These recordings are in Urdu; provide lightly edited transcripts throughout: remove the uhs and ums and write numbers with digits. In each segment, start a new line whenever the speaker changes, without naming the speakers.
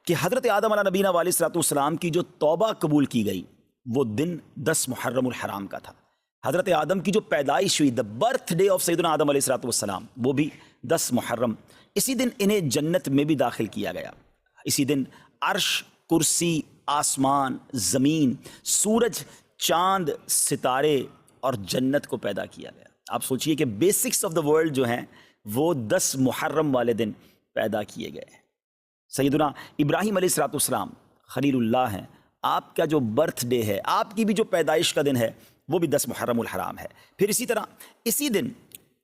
کہ حضرت آدم علیہ نبینا علیہ الصلوۃ والسلام کی جو توبہ قبول کی گئی وہ دن 10 محرم الحرام کا تھا۔ حضرت آدم کی جو پیدائش ہوئی، دا برتھ ڈے آف سیدنا آدم علیہ الصلوۃ والسلام، وہ بھی 10 محرم۔ اسی دن انہیں جنت میں بھی داخل کیا گیا۔ اسی دن عرش، کرسی، آسمان، زمین، سورج، چاند، ستارے اور جنت کو پیدا کیا گیا۔ آپ سوچئے کہ بیسکس آف دا ورلڈ جو ہیں وہ 10 محرم والے دن پیدا کیے گئے۔ سیدنا ابراہیم علیہ الصلوۃ والسلام خلیل اللہ ہیں، آپ کا جو برتھ ڈے ہے، آپ کی بھی جو پیدائش کا دن ہے وہ بھی 10 محرم الحرام ہے۔ پھر اسی طرح اسی دن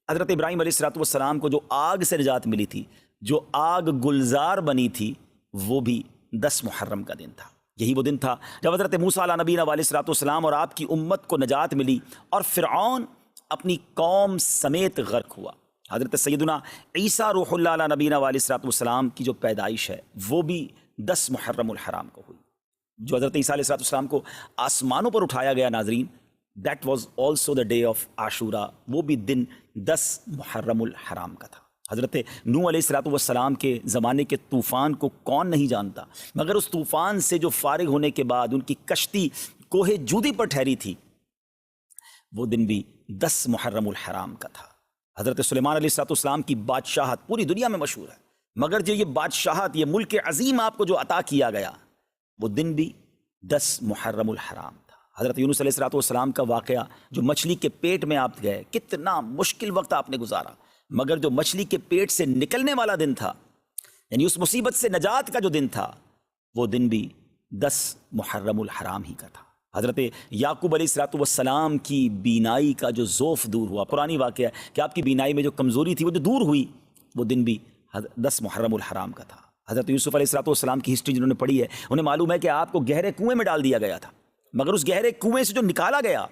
حضرت ابراہیم علیہ الصلوۃ والسلام کو جو آگ سے نجات ملی تھی، جو آگ گلزار بنی تھی، وہ بھی 10 محرم کا دن تھا۔ یہی وہ دن تھا جب حضرت موسیٰ علیہ نبینا علیہ الصلوۃ والسلام اور آپ کی امت کو نجات ملی اور فرعون اپنی قوم سمیت غرق ہوا۔ حضرت سیدنا عیسیٰ روح اللہ علیہ نبینا علیہ الصلوۃ والسلام کی جو پیدائش ہے وہ بھی 10 محرم الحرام کو ہوئی۔ جو حضرت عیسیٰ علیہ الصلوۃ والسلام کو آسمانوں پر اٹھایا گیا ناظرین، that was also the day of Ashura, وہ بھی دن 10 محرم الحرام کا تھا۔ حضرت نوح علیہ الصلوۃ والسلام کے زمانے کے طوفان کو کون نہیں جانتا، مگر اس طوفان سے جو فارغ ہونے کے بعد ان کی کشتی کوہ جودی پر ٹھہری تھی، وہ دن بھی 10 محرم الحرام کا تھا۔ حضرت سلیمان علیہ الصلوۃ والسلام کی بادشاہت پوری دنیا میں مشہور ہے، مگر جو یہ بادشاہت، یہ ملک عظیم آپ کو جو عطا کیا گیا، وہ دن بھی 10 محرم الحرام تھا۔ حضرت یونس علیہ الصلوۃ والسلام کا واقعہ، جو مچھلی کے پیٹ میں آپ گئے، کتنا مشکل وقت آپ نے گزارا، مگر جو مچھلی کے پیٹ سے نکلنے والا دن تھا، یعنی اس مصیبت سے نجات کا جو دن تھا، وہ دن بھی 10 محرم الحرام ہی کا تھا۔ حضرت یعقوب علیہ الصلوۃ والسلام کی بینائی کا جو ذوف دور ہوا، پرانی واقعہ ہے کہ آپ کی بینائی میں جو کمزوری تھی وہ جو دور ہوئی، وہ دن بھی 10 محرم الحرام کا تھا۔ حضرت یوسف علیہ الصلوۃ والسلام کی ہسٹری جنہوں نے پڑھی ہے انہیں معلوم ہے کہ آپ کو گہرے کنویں میں ڈال دیا گیا تھا، مگر اس گہرے کنویں سے جو نکالا گیا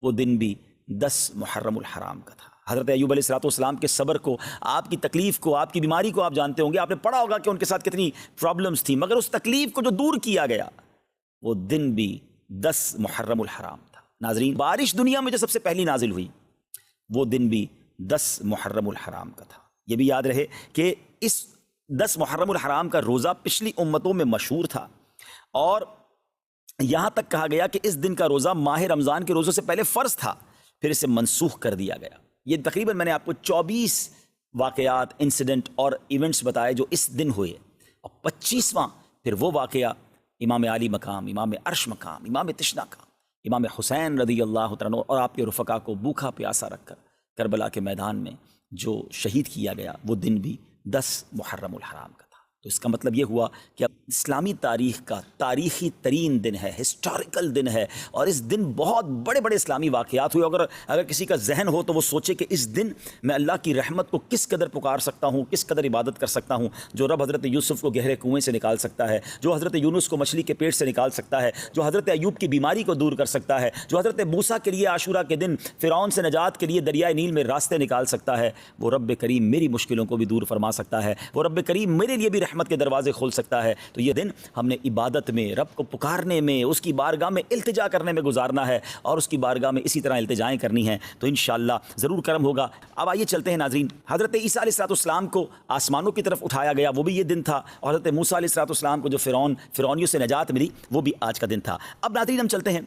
وہ دن بھی 10 محرم الحرام کا تھا۔ حضرت ایوب علیہ الصلوۃ والسلام کے صبر کو، آپ کی تکلیف کو، آپ کی بیماری کو آپ جانتے ہوں گے، آپ نے پڑھا ہوگا کہ ان کے ساتھ کتنی پرابلمز تھیں، مگر اس تکلیف کو جو دور کیا گیا وہ دن بھی 10 محرم الحرام تھا۔ ناظرین، بارش دنیا میں جو سب سے پہلی نازل ہوئی وہ دن بھی 10 محرم الحرام کا تھا۔ یہ بھی یاد رہے کہ اس 10 محرم الحرام کا روزہ پچھلی امتوں میں مشہور تھا، اور یہاں تک کہا گیا کہ اس دن کا روزہ ماہ رمضان کے روزوں سے پہلے فرض تھا، پھر اسے منسوخ کر دیا گیا۔ یہ تقریباً میں نے آپ کو 24 واقعات، انسیڈنٹ اور ایونٹس بتائے جو اس دن ہوئے، اور 25واں پھر وہ واقعہ امام علی مقام، امام عرش مقام، امام تشنا کا، امام حسین رضی اللہ تعالیٰ عنہ اور آپ کے رفقا کو بھوکا پیاسا رکھ کر کربلا کے میدان میں جو شہید کیا گیا، وہ دن بھی 10 محرم الحرام کا تھا۔ تو اس کا مطلب یہ ہوا کہ اسلامی تاریخ کا تاریخی ترین دن ہے، ہسٹوریکل دن ہے، اور اس دن بہت بڑے بڑے اسلامی واقعات ہوئے۔ اگر کسی کا ذہن ہو تو وہ سوچے کہ اس دن میں اللہ کی رحمت کو کس قدر پکار سکتا ہوں، کس قدر عبادت کر سکتا ہوں۔ جو رب حضرت یوسف کو گہرے کنویں سے نکال سکتا ہے، جو حضرت یونس کو مچھلی کے پیٹ سے نکال سکتا ہے، جو حضرت ایوب کی بیماری کو دور کر سکتا ہے، جو حضرت موسیٰ کے لیے عاشورہ کے دن فرعون سے نجات کے لیے دریائے نیل میں راستے نکال سکتا ہے، وہ رب کریم میری مشکلوں کو بھی دور فرما سکتا ہے، وہ رب کریم میرے لیے بھی رحمت کے دروازے کھول سکتا ہے۔ تو یہ دن ہم نے عبادت میں، رب کو پکارنے میں، اس کی بارگاہ میں التجا کرنے میں گزارنا ہے، اور اس کی بارگاہ میں اسی طرح التجائیں کرنی ہیں، تو انشاءاللہ ضرور کرم ہوگا۔ اب آئیے چلتے ہیں ناظرین، حضرت عیسیٰ علیہ الصلوۃ والسلام کو آسمانوں کی طرف اٹھایا گیا، وہ بھی یہ دن تھا، اور حضرت موسیٰ علیہ الصلوۃ والسلام کو جو فرعونیوں سے نجات ملی، وہ بھی آج کا دن تھا۔ اب ناظرین ہم چلتے ہیں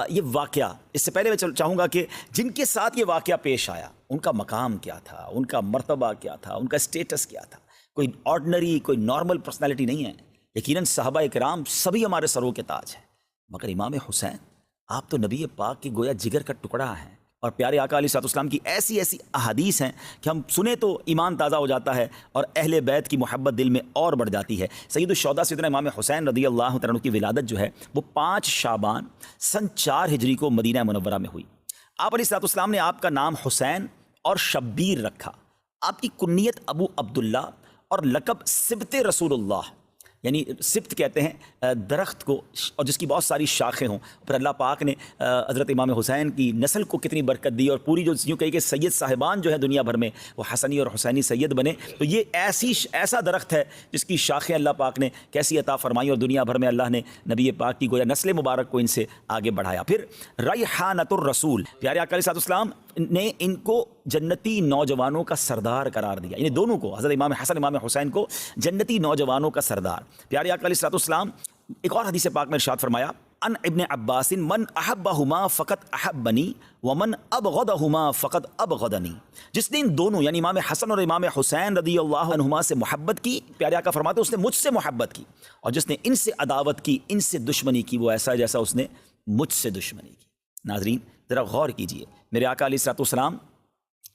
یہ واقعہ، اس سے پہلے میں چاہوں گا کہ جن کے ساتھ یہ واقعہ پیش آیا ان کا مقام کیا تھا، ان کا مرتبہ کیا تھا، ان کا اسٹیٹس کیا تھا۔ کوئی آرڈنری، کوئی نارمل پرسنالٹی نہیں ہے۔ یقیناً صحابہ کرام سبھی ہمارے سروں کے تاج ہیں، مگر امام حسین، آپ تو نبی پاک کے گویا جگر کا ٹکڑا ہیں، اور پیارے آقا علیہ الصلوۃ والسلام کی ایسی ایسی احادیث ہیں کہ ہم سنیں تو ایمان تازہ ہو جاتا ہے، اور اہل بیت کی محبت دل میں اور بڑھ جاتی ہے۔ سید الشہداء سیدنا امام حسین رضی اللہ تعالیٰ عنہ کی ولادت جو ہے وہ 5 شعبان سن 4 ہجری کو مدینہ منورہ میں ہوئی۔ آپ علیہ الصلوۃ والسلام نے آپ کا نام حسین اور شبیر رکھا، آپ کی کنیت ابو عبداللہ اور لقب سبط رسول اللہ، یعنی سبت کہتے ہیں درخت کو، اور جس کی بہت ساری شاخیں ہوں۔ پھر اللہ پاک نے حضرت امام حسین کی نسل کو کتنی برکت دی، اور پوری جو یوں کہی کہ سید صاحبان جو ہے دنیا بھر میں وہ حسنی اور حسینی سید بنے۔ تو یہ ایسا درخت ہے جس کی شاخیں اللہ پاک نے کیسی عطا فرمائی، اور دنیا بھر میں اللہ نے نبی پاک کی گویا نسل مبارک کو ان سے آگے بڑھایا۔ پھر ریحانۃ الرسول، پیارے آقا علیہ الصلوۃ والسلام نے ان کو جنتی نوجوانوں کا سردار قرار دیا، یعنی دونوں کو، حضرت امام حسن امام حسین کو جنتی نوجوانوں کا سردار۔ پیارے آقا علیہ الصلوۃ والسلام ایک اور حدیث پاک میں ارشاد فرمایا، ان ابن عباس من احبہما فقط احبنی ومن ابغضہما فقط ابغضنی، جس نے ان دونوں یعنی امام حسن اور امام حسین رضی اللہ عنہما سے محبت کی، پیارے آقا فرماتے ہیں اس نے مجھ سے محبت کی، اور جس نے ان سے عداوت کی، ان سے دشمنی کی، وہ ایسا ہے جیسا اس نے مجھ سے دشمنی کی۔ ناظرین ذرا غور کیجئے، میرے آقا علیہ الصلوۃ والسلام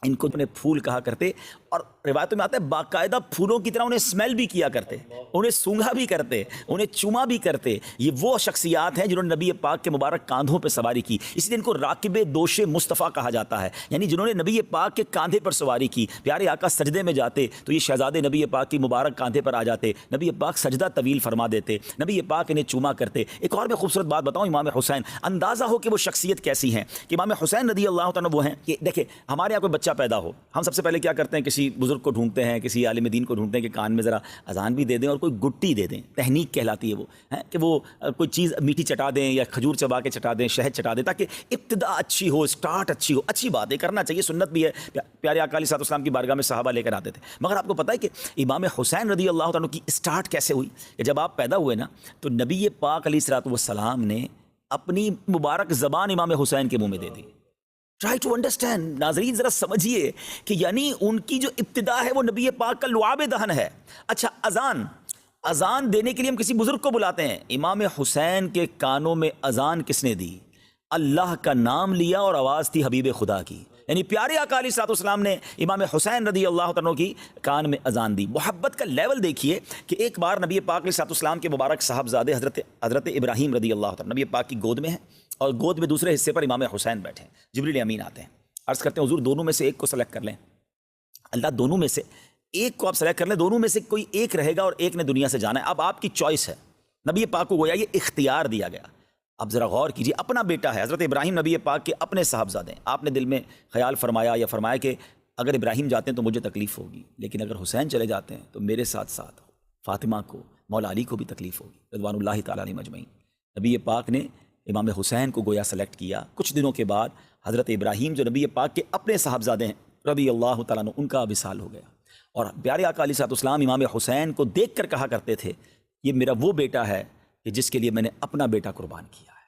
ان کو اپنے پھول کہا کرتے، اور روایتوں میں آتا ہے باقاعدہ پھولوں کی طرح انہیں اسمیل بھی کیا کرتے، انہیں سونگھا بھی کرتے، انہیں چوما بھی کرتے۔ یہ وہ شخصیات ہیں جنہوں نے نبی پاک کے مبارک کاندھوں پہ سواری کی، اس لیے ان کو راکب دوش مصطفیٰ کہا جاتا ہے، یعنی جنہوں نے نبی پاک کے کاندھے پر سواری کی۔ پیارے آقا سجدے میں جاتے تو یہ شہزادے نبی پاک کی مبارک کاندھے پر آ جاتے، نبی پاک سجدہ طویل فرما دیتے، نبی پاک انہیں چوما کرتے۔ ایک اور میں خوبصورت بات بتاؤں، امام حسین، اندازہ ہو کہ وہ شخصیت کیسی ہے کہ امام حسین رضی اللہ عنہ وہ ہیں کہ دیکھیں ہمارے یہاں کوئی بچہ پیدا ہو، ہم سب سے پہلے کیا کرتے ہیں، کسی بزرگ کو ڈھونڈتے ہیں، کسی عالم دین کو ڈھونڈتے ہیں کہ کان میں ذرا اذان بھی دے دیں اور کوئی گٹی دے دیں، تہنیک کہلاتی ہے وہ، کہ وہ کوئی چیز میٹھی چٹا دیں یا کھجور چبا کے چٹا دیں، شہد چٹا دیں، تاکہ ابتدا اچھی ہو، اسٹارٹ اچھی ہو۔ اچھی بات ہے، کرنا چاہیے، سنت بھی ہے۔ پیارے آقا علیہ السلام کی بارگاہ میں صحابہ لے کر آتے تھے، مگر آپ کو پتہ ہے کہ امام حسین رضی اللہ عنہ کی اسٹارٹ کیسے ہوئی کہ جب آپ پیدا ہوئے نا تو نبی پاک علیہ السلام نے اپنی مبارک زبان امام حسین کے منہ میں دے دی۔ ٹرائی ٹو انڈرسٹینڈ، ناظرین ذرا سمجھیے کہ یعنی ان کی جو ابتدا ہے وہ نبی پاک کا لعاب دہن ہے۔ اچھا اذان دینے کے لیے ہم کسی بزرگ کو بلاتے ہیں، امام حسین کے کانوں میں اذان کس نے دی؟ اللہ کا نام لیا اور آواز تھی حبیب خدا کی، یعنی پیارے آقا علیہ السلام نے امام حسین رضی اللہ عنہ کی کان میں اذان دی۔ محبت کا لیول دیکھیے کہ ایک بار نبی پاک علیہ السلام کے مبارک صاحبزادے حضرت ابراہیم رضی اللہ عنہ نبی پاک کی گود میں ہیں، اور گود میں دوسرے حصے پر امام حسین بیٹھے ہیں، جبریل امین آتے ہیں، عرض کرتے ہیں حضور دونوں میں سے ایک کو سلیکٹ کر لیں۔ اللہ دونوں میں سے ایک کو آپ سلیکٹ کر لیں، دونوں میں سے کوئی ایک رہے گا اور ایک نے دنیا سے جانا ہے، اب آپ کی چوائس ہے۔ نبی پاک کو گویا یہ اختیار دیا گیا۔ اب ذرا غور کیجیے، اپنا بیٹا ہے حضرت ابراہیم نبی پاک کے اپنے صاحبزادے ہیں، آپ نے دل میں خیال فرمایا یا فرمایا کہ اگر ابراہیم جاتے ہیں تو مجھے تکلیف ہوگی، لیکن اگر حسین چلے جاتے ہیں تو میرے ساتھ ساتھ فاطمہ کو، مولا علی کو بھی تکلیف ہوگی رضوان اللہ تعالیٰ علیہ مجمعین۔ نبی پاک نے امام حسین کو گویا سلیکٹ کیا۔ کچھ دنوں کے بعد حضرت ابراہیم جو نبی پاک کے اپنے صاحبزادے ہیں رضی اللہ تعالیٰ عنہ، ان کا وصال ہو گیا، اور پیارے آقا علیہ السلام امام حسین کو دیکھ کر کہا کرتے تھے یہ میرا وہ بیٹا ہے کہ جس کے لیے میں نے اپنا بیٹا قربان کیا ہے۔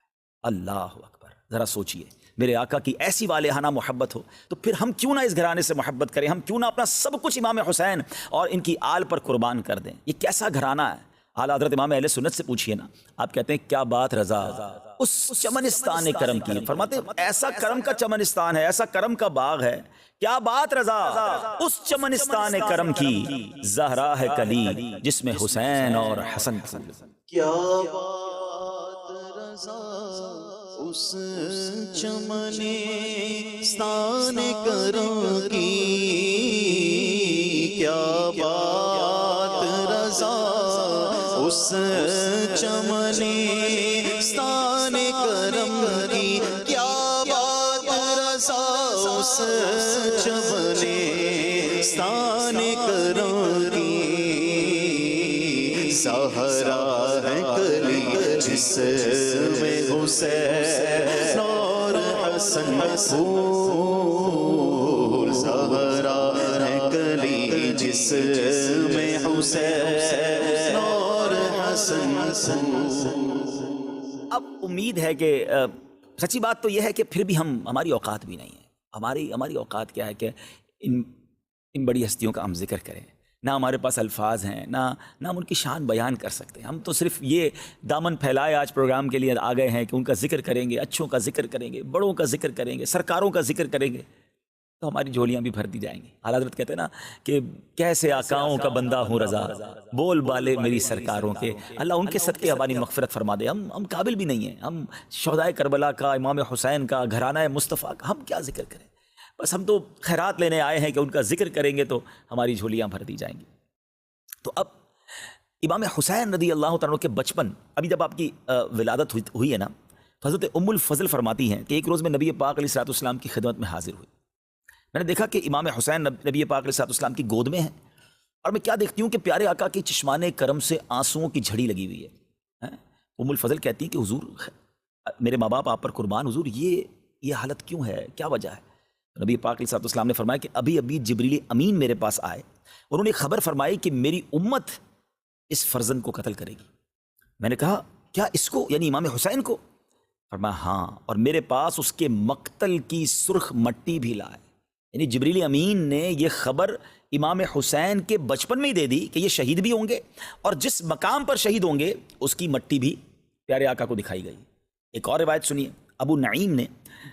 اللہ اکبر، ذرا سوچئے، میرے آقا کی ایسی والہانہ محبت ہو تو پھر ہم کیوں نہ اس گھرانے سے محبت کریں، ہم کیوں نہ اپنا سب کچھ امام حسین اور ان کی آل پر قربان کر دیں۔ یہ کیسا گھرانہ ہے؟ اعلیٰ حضرت امام اہل سنت سے پوچھئے نا، آپ کہتے ہیں کیا بات رضا اس چمنستان کرم کی، فرماتے ہیں ایسا کرم کا چمنستان ہے، ایسا کرم کا باغ ہے، کیا بات رضا اس چمنستان کرم کی، زہرا ہے کلی جس میں حسین اور حسن پھول۔
کیا بات رضا اس چمنستان کرم کی، کیا بات رضا اس چمنستان کرم کی، کیا بات رضا اس چمنستان کرم کی، زہرا ہے کلی جس میں حسین اور حسن پھول، زہرا ہے کلی جس میں حسین اور حسن پھول۔
اب امید ہے کہ سچی بات تو یہ ہے کہ پھر بھی ہماری اوقات بھی نہیں ہے، ہماری اوقات کیا ہے کہ ان بڑی ہستیوں کا ہم ذکر کریں، نہ ہمارے پاس الفاظ ہیں، نہ ہم ان کی شان بیان کر سکتے ہیں۔ ہم تو صرف یہ دامن پھیلائے آج پروگرام کے لیے آ گئے ہیں کہ ان کا ذکر کریں گے، اچھوں کا ذکر کریں گے، بڑوں کا ذکر کریں گے، سرکاروں کا ذکر کریں گے تو ہماری جھولیاں بھی بھر دی جائیں گی۔ اعلیٰ حضرت کہتے ہیں نا کہ کیسے آقاؤں کا بندہ ہوں رضا، بول بالے میری سرکاروں کے، اللہ ان کے صدقے ہماری مغفرت فرما دے۔ ہم قابل بھی نہیں ہیں، ہم شہدائے کربلا کا، امام حسین کا، گھرانہ مصطفیٰ کا ہم کیا ذکر کریں؟ بس ہم تو خیرات لینے آئے ہیں کہ ان کا ذکر کریں گے تو ہماری جھولیاں بھر دی جائیں گی۔ تو اب امام حسین رضی اللہ تعالیٰ کے بچپن، ابھی جب آپ کی ولادت ہوئی ہے نا، تو حضرت ام الفضل فرماتی ہیں کہ ایک روز میں نبی پاک علیہ السلام کی خدمت میں حاضر ہوئی، میں نے دیکھا کہ امام حسین نبی پاک علیہ السلام کی گود میں ہیں، اور میں کیا دیکھتی ہوں کہ پیارے آقا کے چشمان کرم سے آنسوؤں کی جھڑی لگی ہوئی ہے۔ ام الفضل کہتی ہیں کہ حضور میرے ماں باپ آپ پر قربان، حضور یہ حالت کیوں ہے، کیا وجہ ہے؟ نبی پاک علیہ السلام نے فرمایا کہ ابھی ابھی جبریل امین میرے پاس آئے، انہوں نے خبر فرمائی کہ میری امت اس فرزند کو قتل کرے گی۔ میں نے کہا کیا اس کو، یعنی امام حسین کو؟ فرمایا ہاں، اور میرے پاس اس کے مقتل کی سرخ مٹی بھی لائے۔ یعنی جبریل امین نے یہ خبر امام حسین کے بچپن میں ہی دے دی کہ یہ شہید بھی ہوں گے، اور جس مقام پر شہید ہوں گے اس کی مٹی بھی پیارے آقا کو دکھائی گئی۔ ایک اور روایت سنیے، ابو نعیم نے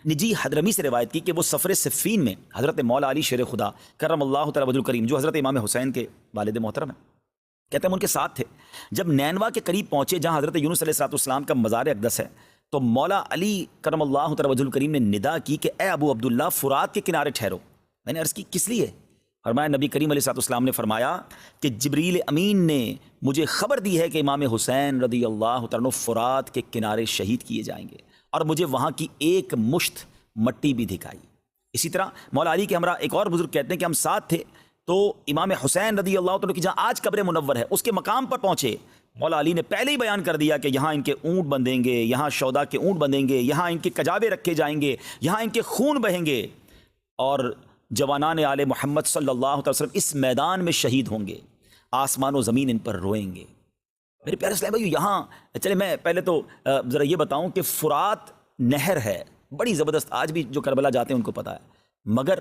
نجی حضرمی سے روایت کی کہ وہ سفر صفین میں حضرت مولا علی شیر خدا کرم اللہ تعالی وجہ الکریم، جو حضرت امام حسین کے والد محترم ہیں، کہتے ہیں ہم ان کے ساتھ تھے، جب نینوا کے قریب پہنچے جہاں حضرت یونس علیہ السلام کا مزار اقدس ہے، تو مولا علی کرم اللہ تعالی وجہ الکریم نے ندا کی کہ اے ابو عبداللہ فرات کے کنارے ٹھہرو۔ میں نے عرض کی کس لیے؟ فرمایا نبی کریم علیہ السلام نے فرمایا کہ جبریل امین نے مجھے خبر دی ہے کہ امام حسین رضی اللہ تعالیٰ عنہ فرات کے کنارے شہید کیے جائیں گے، اور مجھے وہاں کی ایک مشت مٹی بھی دکھائی۔ اسی طرح مولا علی کے ہمراہ ایک اور بزرگ کہتے ہیں کہ ہم ساتھ تھے تو امام حسین رضی اللہ تعالیٰ کی جہاں آج قبر منور ہے اس کے مقام پر پہنچے، مولا علی نے پہلے ہی بیان کر دیا کہ یہاں ان کے اونٹ بندھیں گے، یہاں شودا کے اونٹ بندھیں گے، یہاں ان کے کجاوے رکھے جائیں گے، یہاں ان کے خون بہیں گے، اور جوانان آل محمد صلی اللہ علیہ وسلم اس میدان میں شہید ہوں گے، آسمان و زمین ان پر روئیں گے۔ میرے پیارے اسلام بھائیو، یہاں چلے میں پہلے تو ذرا یہ بتاؤں کہ فرات نہر ہے بڑی زبردست، آج بھی جو کربلا جاتے ہیں ان کو پتہ ہے، مگر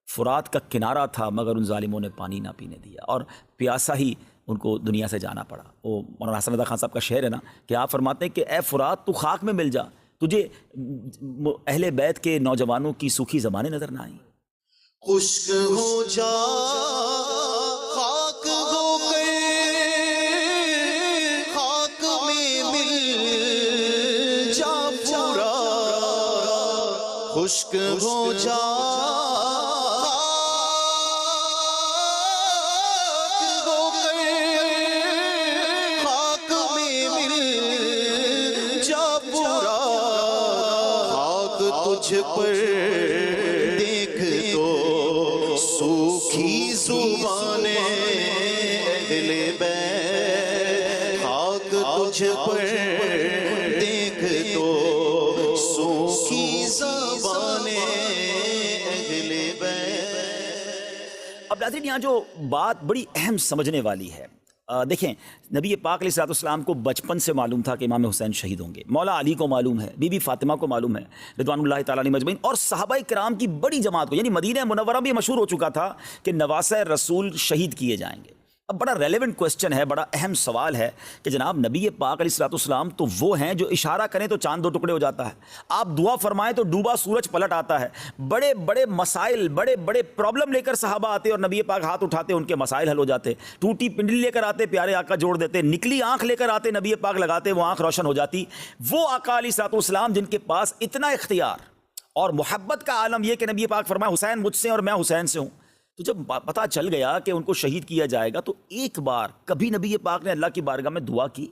فرات کا کنارہ تھا، مگر ان ظالموں نے پانی نہ پینے دیا اور پیاسا ہی ان کو دنیا سے جانا پڑا۔ وہ مولانا حسن رضا خان صاحب کا شعر ہے نا کہ آپ فرماتے ہیں کہ اے فرات تو خاک میں مل جا، تجھے اہل بیت کے نوجوانوں کی سوکھی زبانیں نظر نہ آئیں۔
خشک ہو جا خاک ہو گئے، خاک میں مل جا پورا، خشک ہو جا خاک ہو گئے، خاک میں مل جا پورا، خاک تجھ پر سوکھی زبانیں اہل بیت، خاک تجھ پر دیکھ تو سوکھی زبانیں اہل بیت۔
اب ناظرین یہاں جو بات بڑی اہم سمجھنے والی ہے، دیکھیں نبی پاک علیہ السلام کو بچپن سے معلوم تھا کہ امام حسین شہید ہوں گے، مولا علی کو معلوم ہے، بی بی فاطمہ کو معلوم ہے رضوان اللہ تعالیٰ علیہم اجمعین، اور صحابہ کرام کی بڑی جماعت کو، یعنی مدینہ منورہ بھی مشہور ہو چکا تھا کہ نواسہ رسول شہید کیے جائیں گے۔ اب بڑا ریلیونٹ کوسچن ہے، بڑا اہم سوال ہے کہ جناب نبی پاک علیہ السلام تو وہ ہیں جو اشارہ کریں تو چاند دو ٹکڑے ہو جاتا ہے، آپ دعا فرمائیں تو ڈوبا سورج پلٹ آتا ہے، بڑے بڑے مسائل، بڑے بڑے پرابلم لے کر صحابہ آتے اور نبی پاک ہاتھ اٹھاتے ان کے مسائل حل ہو جاتے، ٹوٹی پنڈلی لے کر آتے پیارے آقا جوڑ دیتے، نکلی آنکھ لے کر آتے نبی پاک لگاتے وہ آنکھ روشن ہو جاتی۔ وہ آقا علیہ السلام جن کے پاس اتنا اختیار اور محبت کا عالم یہ کہ نبی پاک فرمایا حسین مجھ سے اور میں حسین سے ہوں، تو جب پتہ چل گیا کہ ان کو شہید کیا جائے گا تو ایک بار کبھی نبی پاک نے اللہ کی بارگاہ میں دعا کی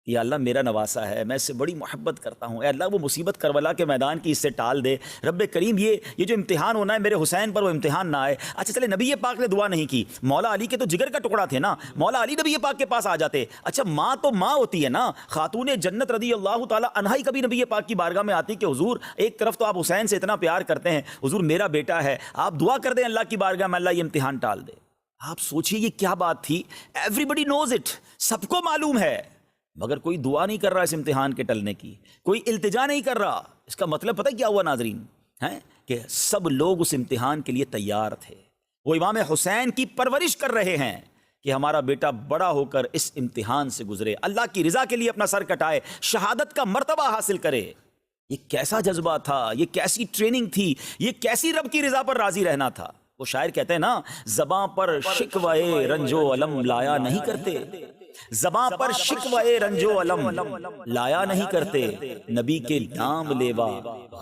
کہ یا اللہ میرا نواسا ہے، میں اس سے بڑی محبت کرتا ہوں، اے اللہ وہ مصیبت کربلا کے میدان کی اس سے ٹال دے، رب کریم یہ جو امتحان ہونا ہے میرے حسین پر وہ امتحان نہ آئے۔ اچھا چلے نبی پاک نے دعا نہیں کی، مولا علی کے تو جگر کا ٹکڑا تھے نا، مولا علی نبی پاک کے پاس آ جاتے۔ اچھا ماں تو ماں ہوتی ہے نا، خاتون جنت رضی اللہ تعالیٰ عنہا ہی کبھی نبی پاک کی بارگاہ میں آتی کہ حضور ایک طرف تو آپ حسین سے اتنا پیار کرتے ہیں، حضور میرا بیٹا ہے، آپ دعا کر دیں اللہ کی بارگاہ میں اللہ یہ امتحان ٹال دے۔ آپ سوچئے یہ کیا بات تھی، ایوری بڈی نوز اٹ، سب کو معلوم ہے، مگر کوئی دعا نہیں کر رہا اس امتحان کے ٹلنے کی، کوئی التجا نہیں کر رہا۔ اس کا مطلب پتہ کیا ہوا ناظرین ہیں کہ سب لوگ اس امتحان کے لیے تیار تھے، وہ امام حسین کی پرورش کر رہے ہیں کہ ہمارا بیٹا بڑا ہو کر اس امتحان سے گزرے، اللہ کی رضا کے لیے اپنا سر کٹائے، شہادت کا مرتبہ حاصل کرے۔ یہ کیسا جذبہ تھا، یہ کیسی ٹریننگ تھی، یہ کیسی رب کی رضا پر راضی رہنا تھا۔ وہ شاعر کہتے ہیں نا زباں پر شکوہ رنج و علم لایا نہیں کرتے، زباں پر شکوہ رنج و علم لایا نہیں کرتے، نبی کے نام لیوا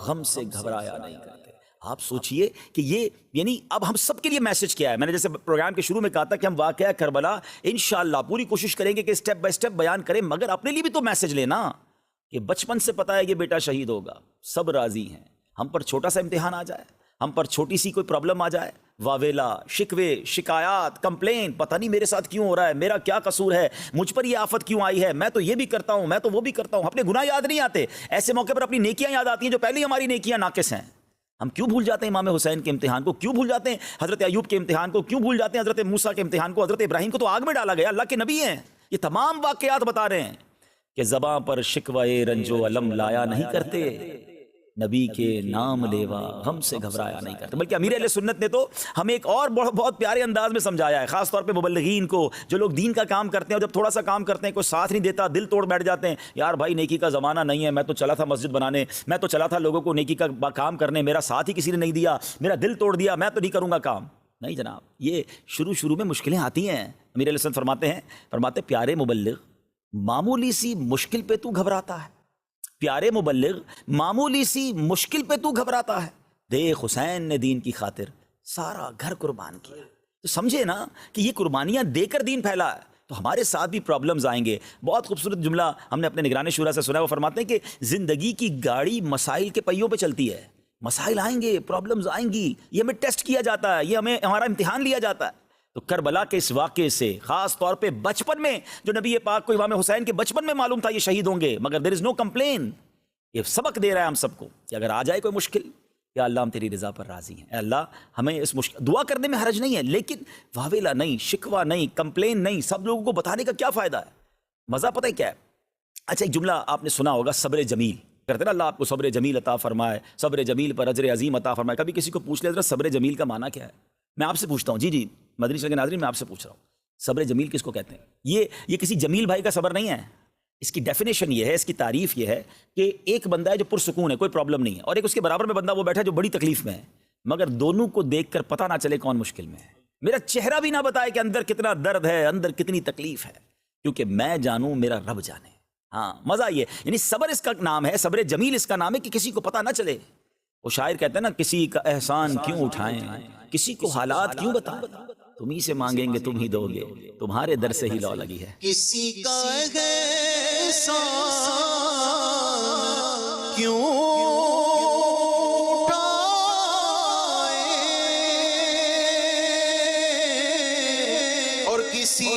غم سے گھبرایا نہیں کرتے۔ آپ سوچئے کہ یہ یعنی اب ہم سب کے لیے میسج کیا ہے۔ میں نے جیسے پروگرام کے شروع میں کہا تھا کہ ہم واقعہ کربلا انشاءاللہ پوری کوشش کریں گے کہ سٹیپ بائی سٹیپ بیان کریں، مگر اپنے لیے بھی تو میسج لینا کہ بچپن سے پتا ہے یہ بیٹا شہید ہوگا، سب راضی ہیں، ہم پر چھوٹا سا امتحان آ جائے، ہم پر چھوٹی سی کوئی پرابلم آ جائے، واویلا، شکوے، شکایات، کمپلین، پتہ نہیں میرے ساتھ کیوں ہو رہا ہے، میرا کیا قصور ہے، مجھ پر یہ آفت کیوں آئی ہے، میں تو یہ بھی کرتا ہوں، میں تو وہ بھی کرتا ہوں، اپنے گناہ یاد نہیں آتے، ایسے موقع پر اپنی نیکیاں یاد آتی ہیں جو پہلے ہی ہماری نیکیاں ناقص ہیں۔ ہم کیوں بھول جاتے ہیں امام حسین کے امتحان کو؟ کیوں بھول جاتے ہیں حضرت ایوب کے امتحان کو؟ کیوں بھول جاتے ہیں حضرت موسیٰ کے امتحان کو؟ حضرت ابراہیم کو تو آگ میں ڈالا گیا، اللہ کے نبی ہیں، یہ تمام واقعات بتا رہے ہیں کہ زباں پر شکوہ رنج و علم لایا نہیں کرتے، نبی کے نام لیوا غم سے گھبرایا نہیں کرتے۔ بلکہ امیر اہل سنت نے تو ہمیں ایک اور بہت پیارے انداز میں سمجھایا ہے، خاص طور پہ مبلغین کو، جو لوگ دین کا کام کرتے ہیں اور جب تھوڑا سا کام کرتے ہیں کوئی ساتھ نہیں دیتا، دل توڑ بیٹھ جاتے ہیں، یار بھائی نیکی کا زمانہ نہیں ہے، میں تو چلا تھا مسجد بنانے، میں تو چلا تھا لوگوں کو نیکی کا کام کرنے، میرا ساتھ ہی کسی نے نہیں دیا، میرا دل توڑ دیا، میں تو نہیں کروں گا کام۔ نہیں جناب، یہ شروع میں مشکلیں آتی ہیں۔ امیر علیہ السلام فرماتے پیارے مبلغ معمولی سی مشکل پہ تو گھبراتا ہے، پیارے مبلغ معمولی سی مشکل پہ تو گھبراتا ہے، دیکھ حسین نے دین کی خاطر سارا گھر قربان کیا۔ تو سمجھے نا کہ یہ قربانیاں دے کر دین پھیلا ہے، تو ہمارے ساتھ بھی پرابلمز آئیں گے۔ بہت خوبصورت جملہ ہم نے اپنے نگران شورا سے سنا ہے، وہ فرماتے ہیں کہ زندگی کی گاڑی مسائل کے پہیوں پہ چلتی ہے، مسائل آئیں گے، پرابلمز آئیں گی، یہ ہمیں ٹیسٹ کیا جاتا ہے، یہ ہمارا امتحان لیا جاتا ہے۔ تو کربلا کے اس واقعے سے خاص طور پہ بچپن میں جو نبی پاک کو امام حسین کے بچپن میں معلوم تھا یہ شہید ہوں گے، مگر دیر از نو کمپلین، یہ سبق دے رہا ہے ہم سب کو کہ اگر آ جائے کوئی مشکل، یا اللہ ہم تیری رضا پر راضی ہیں، اے اللہ ہمیں اس مشکل، دعا کرنے میں حرج نہیں ہے، لیکن واویلا نہیں، شکوہ نہیں، کمپلین نہیں، سب لوگوں کو بتانے کا کیا فائدہ ہے؟ مزہ پتہ ہے کیا ہے؟ اچھا ایک جملہ آپ نے سنا ہوگا، صبر جمیل کرتے نا، اللہ آپ کو صبر جمیل عطا فرمائے، صبر جمیل پر اجر عظیم عطا فرمائے۔ کبھی کسی کو پوچھ لے ذرا صبر جمیل کا معنی کیا ہے؟ میں آپ سے پوچھتا ہوں، جی مدنی چینل کے ناظرین، میں آپ سے پوچھ رہا ہوں، صبر جمیل کس کو کہتے ہیں؟ یہ کسی جمیل بھائی کا صبر نہیں ہے، اس کی ڈیفینیشن یہ ہے، اس کی تعریف یہ ہے کہ ایک بندہ ہے جو پرسکون ہے، کوئی پرابلم نہیں ہے، اور ایک اس کے برابر میں بندہ وہ بیٹھا ہے جو بڑی تکلیف میں ہے، مگر دونوں کو دیکھ کر پتہ نہ چلے کون مشکل میں ہے، میرا چہرہ بھی نہ بتائے کہ اندر کتنا درد ہے، اندر کتنی تکلیف ہے، کیونکہ میں جانوں میرا رب جانے۔ ہاں مزہ یہ، یعنی صبر اس کا نام ہے، صبر جمیل اس کا نام ہے کہ کسی کو پتہ نہ چلے۔ وہ شاعر کہتے ہیں نا، کسی کا احسان کیوں اٹھائیں، کسی کو حالات کیوں بتائیں، تم ہی سے مانگیں گے تم ہی دو گے، تمہارے در سے ہی لو لگی ہے۔
کسی کا احسان کیوں اٹھائیں اور کسی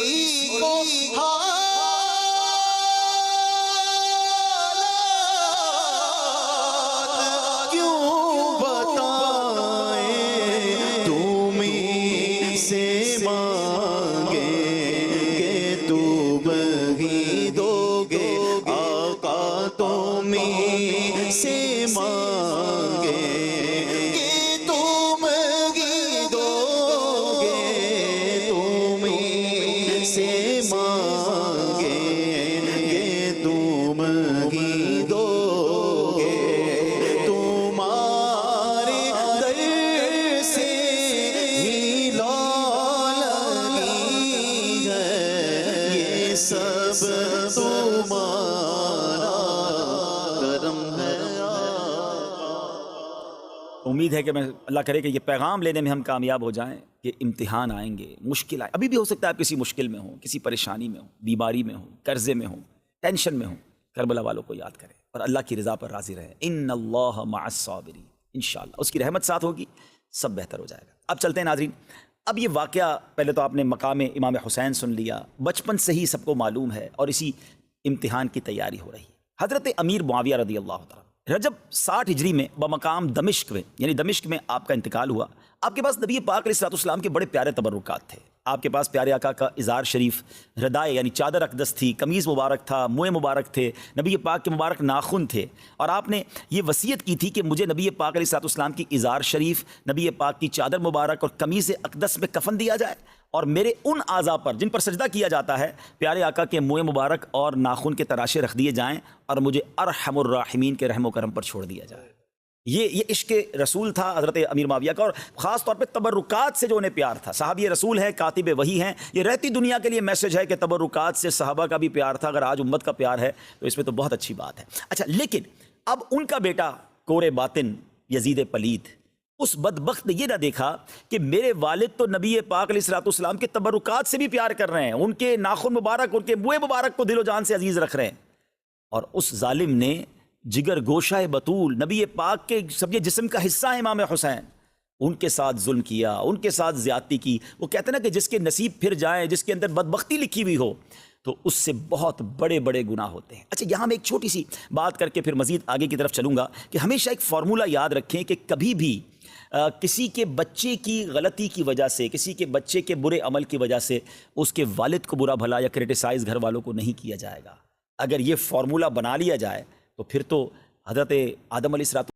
کو حالات کیوں بتائیں، تم ہی سے مانگیں کہ تم ہی دو گے، آقا تم ہی سے مانگیں کہ تم ہی دو گے، تم ہی سے مانگیں کہ تم ہی دو گے، تمہارے در سے ہی لو لگی ہے، یہ سب تمہارا کرم ہے۔
امید ہے کہ میں اللہ کرے کہ یہ پیغام لینے میں ہم کامیاب ہو جائیں کہ امتحان آئیں گے، مشکل آئے، ابھی بھی ہو سکتا ہے آپ کسی مشکل میں ہوں، کسی پریشانی میں ہوں، بیماری میں ہوں، قرضے میں ہوں، ٹینشن میں ہوں، کربلا والوں کو یاد کریں اور اللہ کی رضا پر راضی رہیں۔ ان اللہ مع الصابرین، انشاءاللہ اس کی رحمت ساتھ ہوگی، سب بہتر ہو جائے گا۔ اب چلتے ہیں ناظرین، اب یہ واقعہ پہلے تو آپ نے مقام امام حسین سن لیا، بچپن سے ہی سب کو معلوم ہے اور اسی امتحان کی تیاری ہو رہی ہے۔ حضرت امیر معاویہ رضی اللہ تعالیٰ رجب 60 ہجری میں بمقام دمشق میں، یعنی دمشق میں آپ کا انتقال ہوا۔ آپ کے پاس نبی پاک علیہ السلام کے بڑے پیارے تبرکات تھے، آپ کے پاس پیارے آقا کا ازار شریف، ردائے یعنی چادر اقدس تھی، قمیض مبارک تھا، موئے مبارک تھے، نبی پاک کے مبارک ناخن تھے، اور آپ نے یہ وصیت کی تھی کہ مجھے نبی پاک علیہ السلام کی ازار شریف، نبی پاک کی چادر مبارک اور قمیض اقدس میں کفن دیا جائے، اور میرے ان اعضاء پر جن پر سجدہ کیا جاتا ہے پیارے آقا کے موئے مبارک اور ناخن کے تراشے رکھ دیے جائیں، اور مجھے ارحم الراحمین کے رحم و کرم پر چھوڑ دیا جائے۔ یہ عشق رسول تھا حضرت امیر معاویہ کا، اور خاص طور پہ تبرکات سے جو انہیں پیار تھا۔ صحابی رسول ہیں، کاتب وحی ہیں، یہ رہتی دنیا کے لیے میسج ہے کہ تبرکات سے صحابہ کا بھی پیار تھا۔ اگر آج امت کا پیار ہے تو اس میں تو بہت اچھی بات ہے۔ اچھا، لیکن اب ان کا بیٹا کور باطن یزید پلید، اس بدبخت نے یہ نہ دیکھا کہ میرے والد تو نبی پاک علیہ السلام کے تبرکات سے بھی پیار کر رہے ہیں، ان کے ناخن مبارک، ان کے موئے مبارک کو دل و جان سے عزیز رکھ رہے ہیں، اور اس ظالم نے جگر گوشہ بطول نبی پاک کے سب جسم کا حصہ ہے امام حسین، ان کے ساتھ ظلم کیا، ان کے ساتھ زیادتی کی۔ وہ کہتے ہیں نا کہ جس کے نصیب پھر جائیں، جس کے اندر بدبختی لکھی ہوئی ہو، تو اس سے بہت بڑے بڑے گناہ ہوتے ہیں۔ اچھا، یہاں میں ایک چھوٹی سی بات کر کے پھر مزید آگے کی طرف چلوں گا کہ ہمیشہ ایک فارمولہ یاد رکھیں کہ کبھی بھی کسی کے بچے کی غلطی کی وجہ سے، کسی کے بچے کے برے عمل کی وجہ سے اس کے والد کو برا بھلا یا کرٹیسائز گھر والوں کو نہیں کیا جائے گا۔ اگر یہ فارمولہ بنا لیا جائے تو پھر تو حضرت آدم علیہ السلام